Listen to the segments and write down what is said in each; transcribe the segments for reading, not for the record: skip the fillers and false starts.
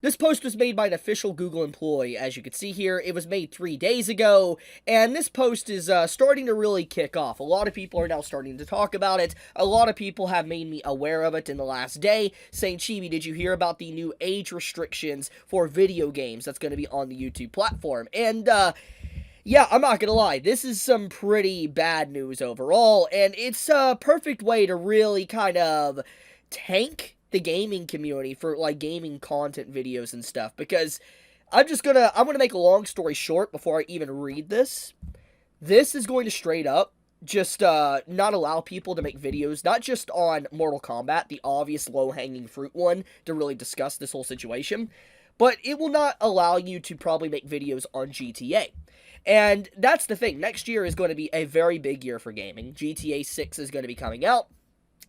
This post was made by an official Google employee, as you can see here. It was made 3 days ago, and this post is starting to really kick off. A lot of people are now starting to talk about it. A lot of people have made me aware of it in the last day, saying, Chibi, did you hear about the new age restrictions for video games that's going to be on the YouTube platform? And, yeah, I'm not gonna lie, this is some pretty bad news overall, and it's a perfect way to really kind of tank the gaming community for, like, gaming content videos and stuff, because I'm gonna make a long story short before I even read this. This is going to straight up just not allow people to make videos, not just on Mortal Kombat, the obvious low-hanging fruit one, to really discuss this whole situation, but it will not allow you to probably make videos on GTA. And that's the thing. Next year is going to be a very big year for gaming. GTA 6 is going to be coming out.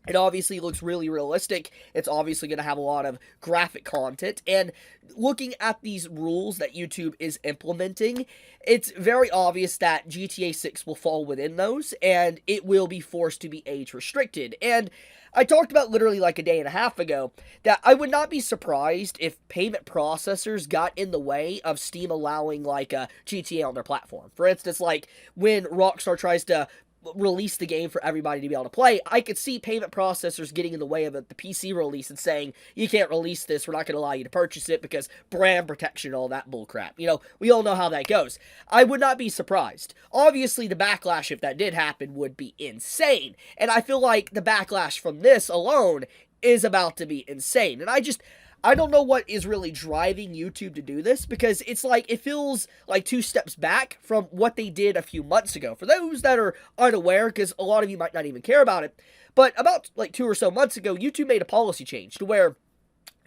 It obviously looks really realistic. It's obviously going to have a lot of graphic content. And looking at these rules that YouTube is implementing, it's very obvious that GTA 6 will fall within those, and it will be forced to be age restricted. And I talked about literally like a day and a half ago that I would not be surprised if payment processors got in the way of Steam allowing like a GTA on their platform. For instance, like when Rockstar tries to release the game for everybody to be able to play, I could see payment processors getting in the way of the PC release and saying, you can't release this, we're not going to allow you to purchase it because brand protection and all that bullcrap. You know, we all know how that goes. I would not be surprised. Obviously, the backlash, if that did happen, would be insane. And I feel like the backlash from this alone is about to be insane. And I don't know what is really driving YouTube to do this, because it's like, it feels like 2 steps back from what they did a few months ago. For those that are unaware, because a lot of you might not even care about it, but about like 2 or so months ago, YouTube made a policy change to where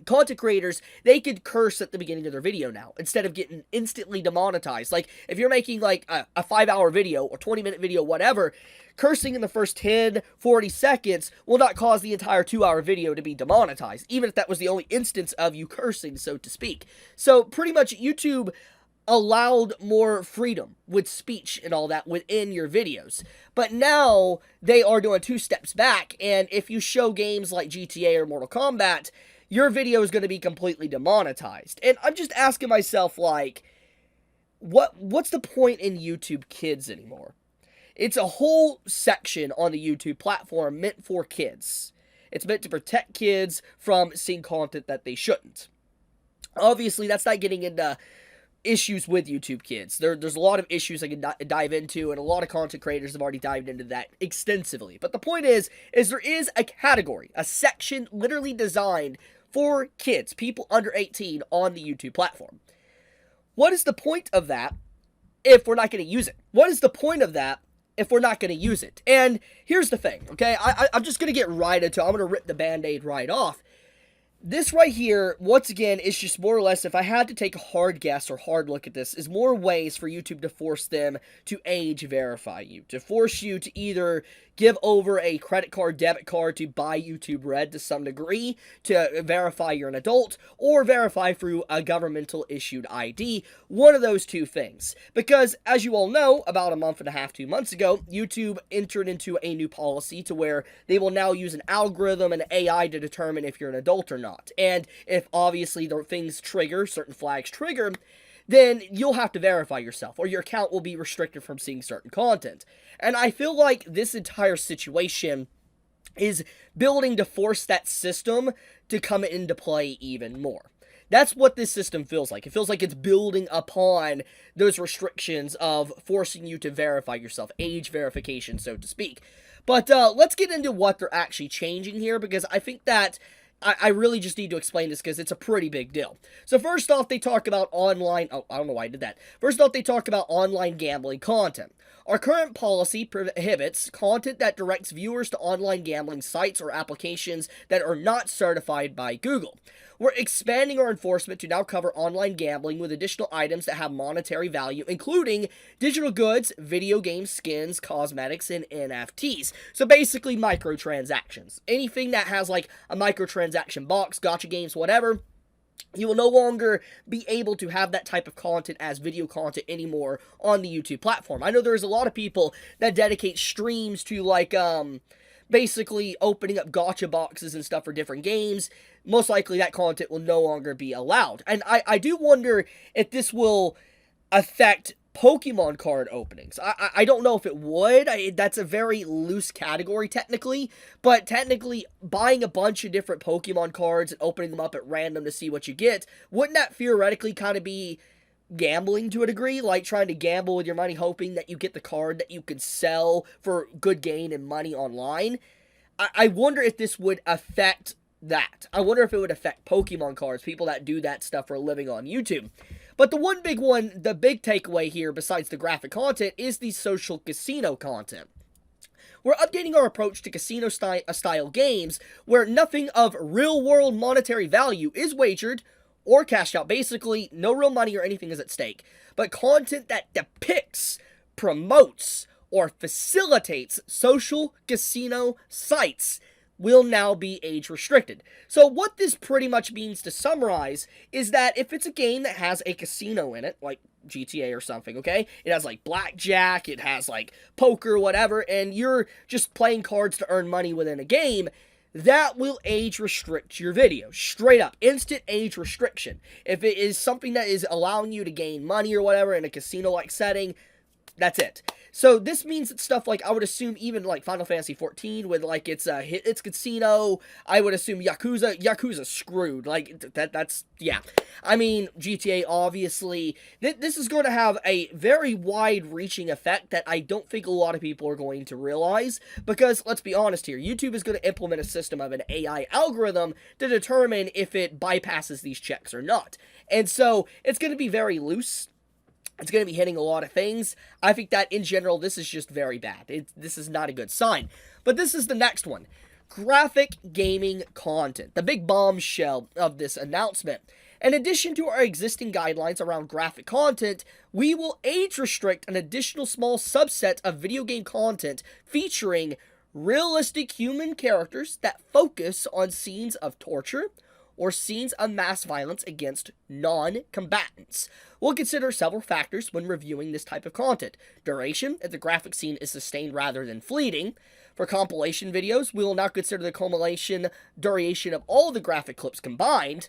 content creators, they could curse at the beginning of their video now, instead of getting instantly demonetized. Like, if you're making like a 5-hour video or 20-minute video, whatever, cursing in the first 10, 40 seconds will not cause the entire 2-hour video to be demonetized, even if that was the only instance of you cursing, so to speak. So pretty much YouTube allowed more freedom with speech and all that within your videos. But now they are doing 2 steps back, and if you show games like GTA or Mortal Kombat, your video is going to be completely demonetized. And I'm just asking myself, like, what's the point in YouTube Kids anymore? It's a whole section on the YouTube platform meant for kids. It's meant to protect kids from seeing content that they shouldn't. Obviously, that's not getting into issues with YouTube Kids. There's a lot of issues I can dive into, and a lot of content creators have already dived into that extensively. But the point is there is a category, a section literally designed for kids, people under 18 on the YouTube platform. What is the point of that if we're not going to use it? What is the point of that if we're not going to use it? And here's the thing, okay? I'm just going to get right into it. I'm going to rip the Band-Aid right off. This right here, once again, is just more or less, if I had to take a hard guess or hard look at this, is more ways for YouTube to force them to age verify you. To force you to either give over a credit card, debit card to buy YouTube Red to some degree to verify you're an adult, or verify through a governmental issued ID. One of those 2 things. Because, as you all know, about a month and a half, 2 months ago, YouTube entered into a new policy to where they will now use an algorithm and AI to determine if you're an adult or not. And if obviously the things trigger, certain flags trigger, then you'll have to verify yourself, or your account will be restricted from seeing certain content. And I feel like this entire situation is building to force that system to come into play even more. That's what this system feels like. It feels like it's building upon those restrictions of forcing you to verify yourself, age verification, so to speak. But let's get into what they're actually changing here, because I think that I really just need to explain this because it's a pretty big deal. So first off, they talk about online... Oh, I don't know why I did that. First off, they talk about online gambling content. Our current policy prohibits content that directs viewers to online gambling sites or applications that are not certified by Google. We're expanding our enforcement to now cover online gambling with additional items that have monetary value, including digital goods, video game skins, cosmetics, and NFTs. So basically microtransactions. Anything that has like a microtransaction box, gacha games, whatever, you will no longer be able to have that type of content as video content anymore on the YouTube platform. I know there's a lot of people that dedicate streams to like, basically opening up gacha boxes and stuff for different games, most likely that content will no longer be allowed. And I do wonder if this will affect Pokemon card openings. I don't know if it would. That's a very loose category technically, but technically buying a bunch of different Pokemon cards and opening them up at random to see what you get, wouldn't that theoretically kind of be gambling to a degree? Like trying to gamble with your money hoping that you get the card that you could sell for good gain and money online? I wonder if this would affect that. I wonder if it would affect Pokemon cards, people that do that stuff for a living on YouTube. But the one big one, the big takeaway here, besides the graphic content, is the social casino content. We're updating our approach to casino-style games, where nothing of real-world monetary value is wagered or cashed out. Basically, no real money or anything is at stake. But content that depicts, promotes, or facilitates social casino sites will now be age restricted. So what this pretty much means, to summarize, is that if it's a game that has a casino in it, like GTA or something, okay? It has like blackjack, it has like poker, whatever, and you're just playing cards to earn money within a game, that will age restrict your video. Straight up. Instant age restriction. If it is something that is allowing you to gain money or whatever in a casino-like setting, that's it. So this means that stuff like, I would assume even like Final Fantasy 14 with like its casino, I would assume Yakuza screwed. Like that's yeah. I mean, GTA obviously, this is going to have a very wide-reaching effect that I don't think a lot of people are going to realize, because let's be honest here, YouTube is going to implement a system of an AI algorithm to determine if it bypasses these checks or not. And so it's going to be very loose. It's going to be hitting a lot of things. I think that, in general, this is just very bad. This is not a good sign. But this is the next one. Graphic gaming content. The big bombshell of this announcement. In addition to our existing guidelines around graphic content, we will age restrict an additional small subset of video game content featuring realistic human characters that focus on scenes of torture or scenes of mass violence against non-combatants. We'll consider several factors when reviewing this type of content. Duration, if the graphic scene is sustained rather than fleeting. For compilation videos, we will now consider the compilation duration of all the graphic clips combined.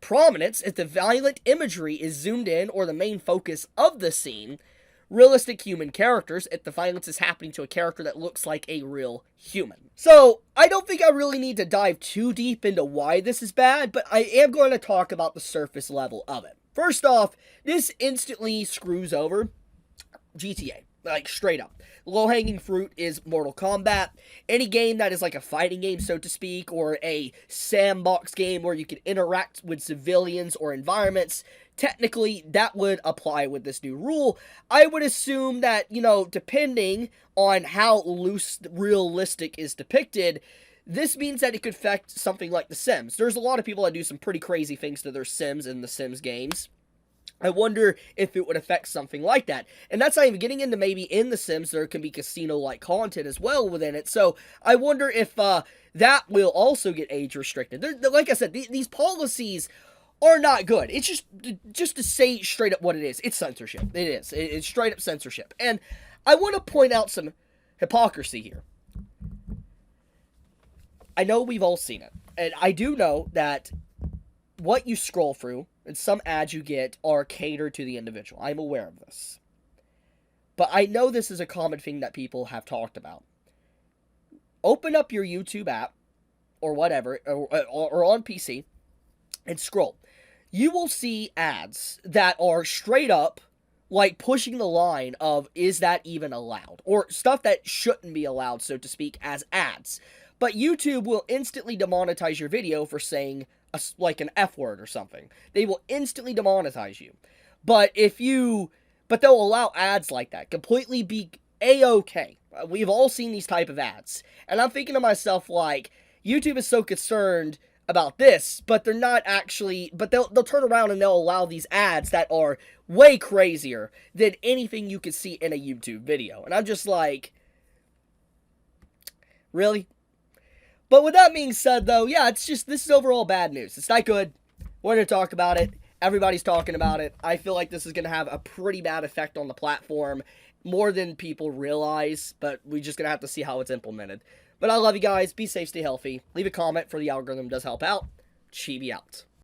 Prominence, if the violent imagery is zoomed in or the main focus of the scene. Realistic human characters, if the violence is happening to a character that looks like a real human. So, I don't think I really need to dive too deep into why this is bad, but I am going to talk about the surface level of it. First off, this instantly screws over GTA. Like, straight up. Low-hanging fruit is Mortal Kombat. Any game that is like a fighting game, so to speak, or a sandbox game where you can interact with civilians or environments, technically, that would apply with this new rule. I would assume that, you know, depending on how realistic is depicted, this means that it could affect something like The Sims. There's a lot of people that do some pretty crazy things to their Sims in the Sims games. I wonder if it would affect something like that. And that's not even getting into maybe in The Sims there can be casino-like content as well within it. So I wonder if that will also get age restricted. Like I said, these policies are not good. It's just to say straight up what it is. It's censorship. It is. It's straight up censorship. And I want to point out some hypocrisy here. I know we've all seen it. And I do know that what you scroll through and some ads you get are catered to the individual. I'm aware of this. But I know this is a common thing that people have talked about. Open up your YouTube app, or whatever, or on PC, and scroll. You will see ads that are straight up, like, pushing the line of, is that even allowed? Or stuff that shouldn't be allowed, so to speak, as ads. But YouTube will instantly demonetize your video for saying like an F word or something. They will instantly demonetize you. But they'll allow ads like that. Completely be A-okay. We've all seen these type of ads. And I'm thinking to myself, like, YouTube is so concerned about this, but they're not actually, but they'll turn around and they'll allow these ads that are way crazier than anything you could see in a YouTube video. And I'm just like, really? But with that being said, though, yeah, this is overall bad news. It's not good. We're going to talk about it. Everybody's talking about it. I feel like this is going to have a pretty bad effect on the platform, more than people realize, but we're just going to have to see how it's implemented. But I love you guys. Be safe, stay healthy. Leave a comment for the algorithm does help out. Chibi out.